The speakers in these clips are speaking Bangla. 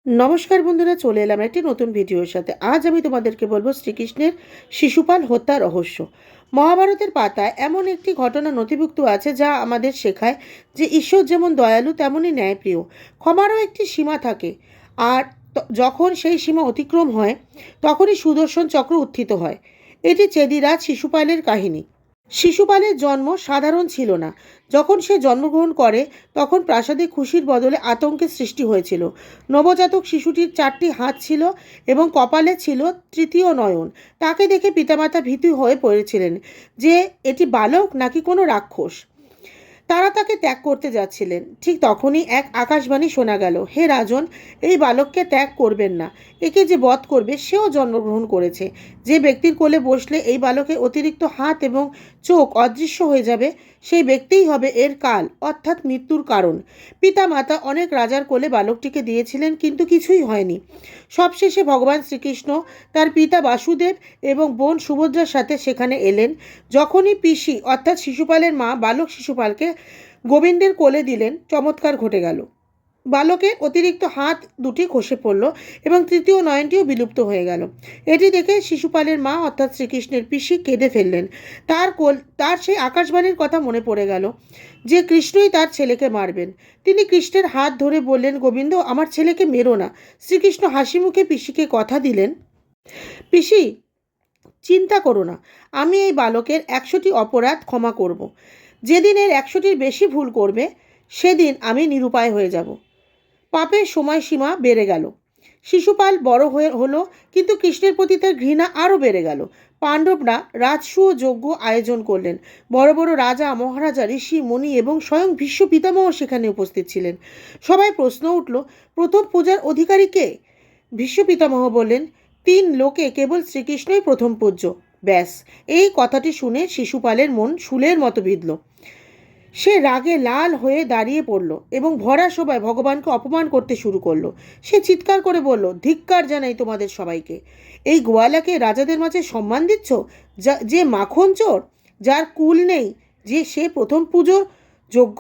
নমস্কার বন্ধুরা, চলে এলাম একটি নতুন ভিডিওর সাথে। আজ আমি তোমাদেরকে বলবো শ্রীকৃষ্ণের শিশুপাল হত্যা রহস্য। মহাভারতের পাতায় এমন একটি ঘটনা নথিভুক্ত আছে যা আমাদের শেখায় যে ঈশ্বর যেমন দয়ালু তেমনই ন্যায়প্রিয়। ক্ষমারও একটি সীমা থাকে, আর যখন সেই সীমা অতিক্রম হয় তখনই সুদর্শন চক্র উত্থিত হয়। এটি চেদিরাজ শিশুপালের কাহিনী। শিশুপালের জন্ম সাধারণ ছিল না। যখন সে জন্মগ্রহণ করে তখন প্রাসাদে খুশির বদলে আতঙ্কের সৃষ্টি হয়েছিল। নবজাতক শিশুটির 4টি হাত ছিল এবং কপালে ছিল তৃতীয় নয়ন। তাকে দেখে পিতামাতা ভীতু হয়ে পড়েছিলেন যে এটি বালক নাকি কোনো রাক্ষস। তারা তাকে ত্যাগ করতে যাচ্ছিলেন। ঠিক তখনই এক আকাশবাণী শোনা গেল, হে রাজন, এই বালককে ত্যাগ করবেন না। একে যে বধ করবে সেও জন্মগ্রহণ করেছে। যে ব্যক্তির কোলে বসলে এই বালকের অতিরিক্ত হাত এবং চোখ অদৃশ্য হয়ে যাবে, সেই ব্যক্তিই হবে এর কাল, অর্থাৎ মৃত্যুর কারণ। পিতা মাতা অনেক রাজার কোলে বালকটিকে দিয়েছিলেন, কিন্তু কিছুই হয়নি। সবশেষে ভগবান শ্রীকৃষ্ণ তার পিতা বাসুদেব এবং বোন সুভদ্রার সাথে সেখানে এলেন। যখনই পিসি অর্থাৎ শিশুপালের মা বালক শিশুপালকে গোবিন্দের কোলে দিলেন, চমৎকার ঘটে গেল। বালকের অতিরিক্ত হাত দুটি খসে পড়ল এবং তৃতীয় নয়নটিও বিলুপ্ত হয়ে গেল। এটি দেখে শিশুপালের মা অর্থাৎ শ্রীকৃষ্ণের পিসি কেঁদে ফেললেন। তার সেই আকাশবাণীর কথা মনে পড়ে গেল যে কৃষ্ণই তার ছেলেকে মারবেন। তিনি কৃষ্ণের হাত ধরে বললেন, গোবিন্দ, আমার ছেলেকে মেরো না। শ্রীকৃষ্ণ হাসি মুখে পিসিকে কথা দিলেন, পিসি, চিন্তা করো না, আমি এই বালকের 100টি অপরাধ ক্ষমা করব। যেদিন এর 100টির বেশি ভুল করবে সেদিন আমি নিরুপায় হয়ে যাব। পাপের সময়সীমা বেড়ে গেল। শিশুপাল বড় হলো, কিন্তু কৃষ্ণের প্রতি তার ঘৃণা আরও বেড়ে গেল। পাণ্ডবরা রাজসূয় যজ্ঞ আয়োজন করলেন। বড় বড় রাজা, মহারাজা, ঋষি, মুনি এবং স্বয়ং ভীষ্ম পিতামহ সেখানে উপস্থিত ছিলেন। সবাই প্রশ্ন উঠল, প্রথম পূজার অধিকারী কে? ভীষ্ম পিতামহ বললেন, 3 লোকে কেবল শ্রীকৃষ্ণই প্রথম পূজ্য। ব্যাস, এই কথাটি শুনে শিশুপালের মন শুলের মতো বিঁধল। সে রাগে লাল হয়ে দাঁড়িয়ে পড়ল এবং ভরা সবাই ভগবানকে অপমান করতে শুরু করলো। সে চিৎকার করে বলল, ধিক্কার জানাই তোমাদের সবাইকে। এই গোয়ালাকে রাজাদের মাঝে সম্মান দিচ্ছ, যে মাখন চোর, যার কুল নেই, যে সে প্রথম পুজোর যোগ্য?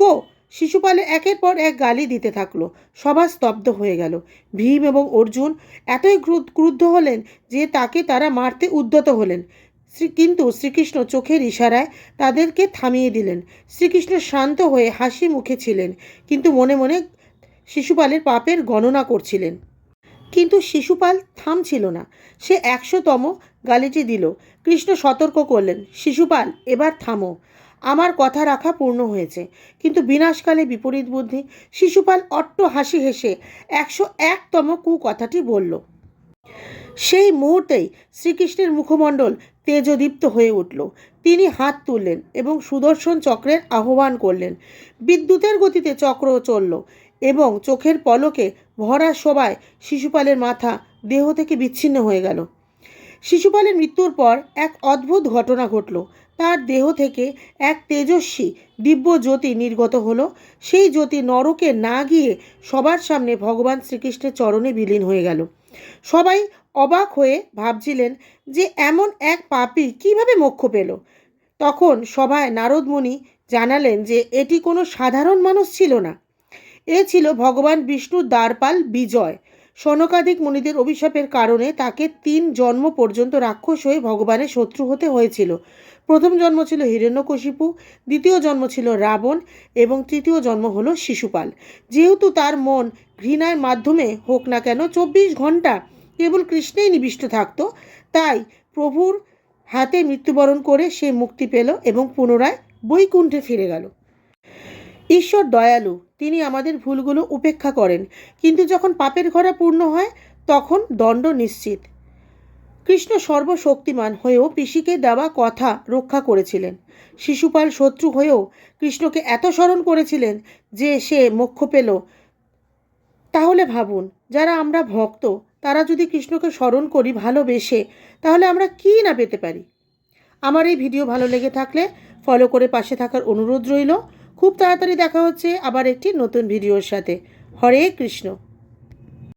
শিশুপালে একের পর এক গালি দিতে থাকলো। সভা স্তব্ধ হয়ে গেল। ভীম এবং অর্জুন এতই ক্রুদ্ধ হলেন যে তাকে তারা মারতে উদ্যত হলেন। কিন্তু শ্রীকৃষ্ণ চোখের ইশারায় তাদেরকে থামিয়ে দিলেন। শ্রীকৃষ্ণ শান্ত হয়ে হাসি মুখে ছিলেন, কিন্তু মনে মনে শিশুপালের পাপের গণনা করছিলেন। কিন্তু শিশুপাল থামছিল না। সে 100তম গালিটি দিল। কৃষ্ণ সতর্ক করলেন, শিশুপাল, এবার থামো। আমার কথা রাখা পূর্ণ হয়েছে। কিন্তু বিনাশকালে বিপরীত বুদ্ধি। শিশুপাল অট্ট হাসি হেসে 101তম কুকথাটি বলল। সেই মুহূর্তেই শ্রীকৃষ্ণের মুখমণ্ডল তেজদীপ্ত হয়ে উঠল। তিনি হাত তুললেন এবং সুদর্শন চক্রের আহ্বান করলেন। বিদ্যুতের গতিতে চক্র চলল এবং চোখের পলকে ভরা শোভায় শিশুপালের মাথা দেহ থেকে বিচ্ছিন্ন হয়ে গেল। শিশুপালের মৃত্যুর পর এক অদ্ভুত ঘটনা ঘটল। তার দেহ থেকে এক তেজস্বী দিব্য জ্যোতি নির্গত হলো। সেই জ্যোতি নরকে না গিয়ে সবার সামনে ভগবান শ্রীকৃষ্ণের চরণে বিলীন হয়ে গেল। সবাই অবাক হয়ে ভাবছিলেন যে এমন এক পাপী কিভাবে মোক্ষ পেল। তখন সভায় নারদ মুনি জানালেন যে এটি কোনো সাধারণ মানুষ ছিল না, এ ছিল ভগবান বিষ্ণুর দ্বারপাল বিজয়। সনকাদিক মুনিদের অভিশাপের কারণে তাকে 3 জন্ম পর্যন্ত রাক্ষস হয়ে ভগবানের শত্রু হতে হয়েছিল। প্রথম জন্ম ছিল হিরণ্যকশিপু, দ্বিতীয় জন্ম ছিল রাবণ এবং তৃতীয় জন্ম হলো শিশুপাল। যেহেতু তার মন ঘৃণার মাধ্যমে হোক না কেন 24 ঘন্টা কেবল কৃষ্ণেই নিবিষ্ট থাকত, তাই প্রভুর হাতে মৃত্যুবরণ করে সে মুক্তি পেল এবং পুনরায় বৈকুণ্ঠে ফিরে গেল। ঈশ্বর দয়ালু, তিনি আমাদের ভুলগুলো উপেক্ষা করেন, কিন্তু যখন পাপের ঘোড়া পূর্ণ হয় তখন দণ্ড নিশ্চিত। কৃষ্ণ সর্বশক্তিমান হয়েও পিসিকে দেওয়া কথা রক্ষা করেছিলেন। শিশুপাল শত্রু হয়েও কৃষ্ণকে এত স্মরণ করেছিলেন যে সে মোক্ষ পেল। তাহলে ভাবুন, যারা আমরা ভক্ত তারা যদি কৃষ্ণকে স্মরণ করি ভালোবেসে, তাহলে আমরা কী না পেতে পারি। আমার এই ভিডিও ভালো লেগে থাকলে ফলো করে পাশে থাকার অনুরোধ রইল। খুব তাড়াতাড়ি দেখা হচ্ছে আবার একটি নতুন ভিডিওর সাথে। হরে কৃষ্ণ।